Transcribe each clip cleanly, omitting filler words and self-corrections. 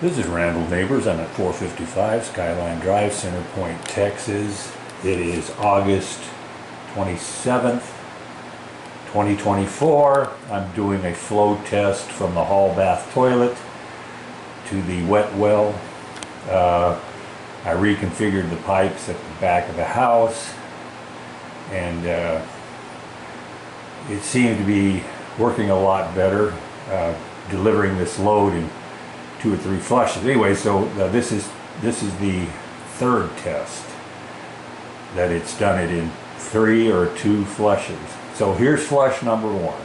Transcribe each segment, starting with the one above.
This is Randall Neighbors. I'm at 455 Skyline Drive, Center Point, Texas. It is August 27th, 2024. I'm doing a flow test from the hall bath toilet to the wet well. I reconfigured the pipes at the back of the house, and it seemed to be working a lot better, delivering this load in 2 or 3 flushes. Anyway, so this is the third test that it's done it in 3 or 2 flushes. So here's flush number 1.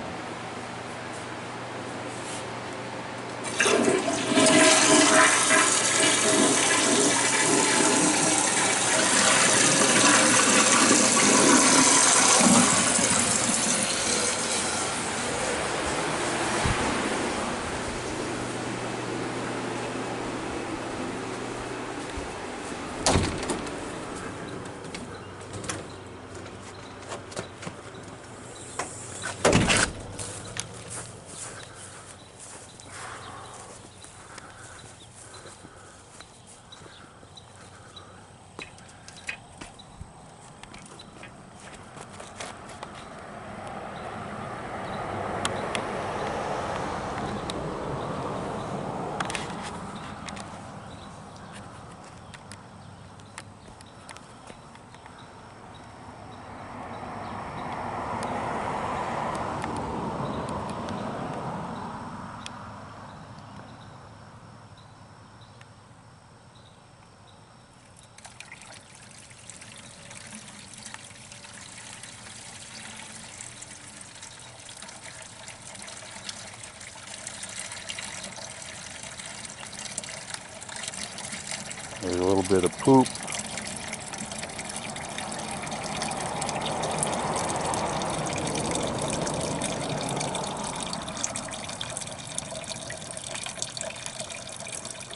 There's a little bit of poop.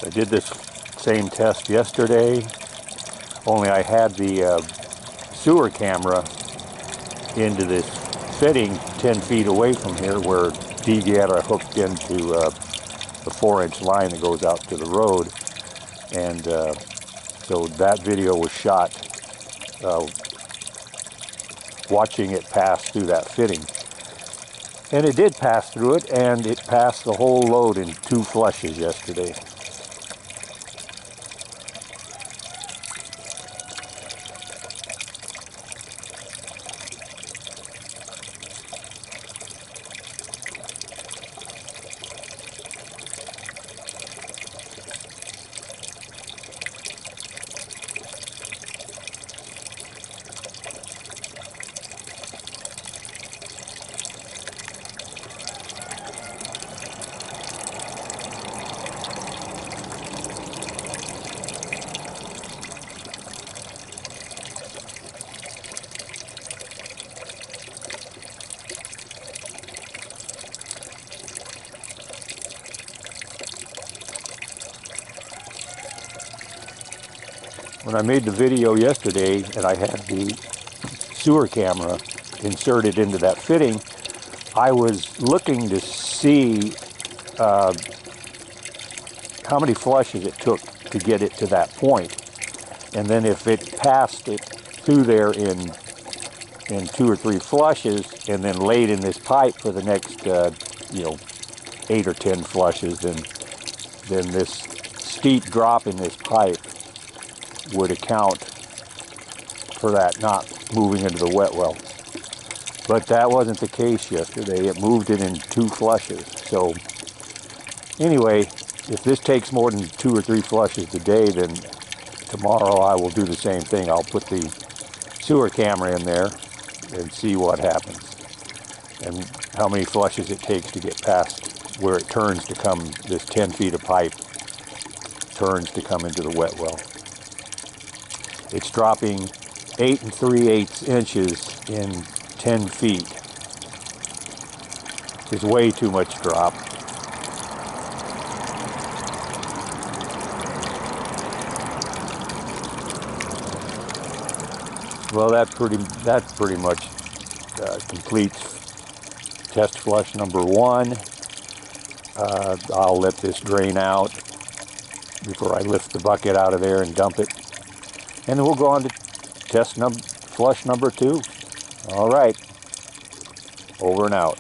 I did this same test yesterday, only I had the sewer camera into this fitting 10 feet away from here where deviator hooked into the 4-inch line that goes out to the road. And so that video was shot watching it pass through that fitting. And it did pass through it, and it passed the whole load in 2 flushes yesterday. When I made the video yesterday and I had the sewer camera inserted into that fitting, I was looking to see how many flushes it took to get it to that point. And then if it passed it through there in 2 or 3 flushes and then laid in this pipe for the next 8 or 10 flushes, then this steep drop in this pipe would account for that not moving into the wet well. But that wasn't the case yesterday. It moved it in 2 flushes. So anyway, if this takes more than 2 or 3 flushes a day, then tomorrow I will do the same thing. I'll put the sewer camera in there and see what happens and how many flushes it takes to get past where it turns to come, this 10 feet of pipe turns to come into the wet well. It's dropping 8 3/8 inches in 10 feet. It's way too much drop. Well, that pretty much completes test flush number 1. I'll let this drain out before I lift the bucket out of there and dump it. And then we'll go on to flush number 2. All right, over and out.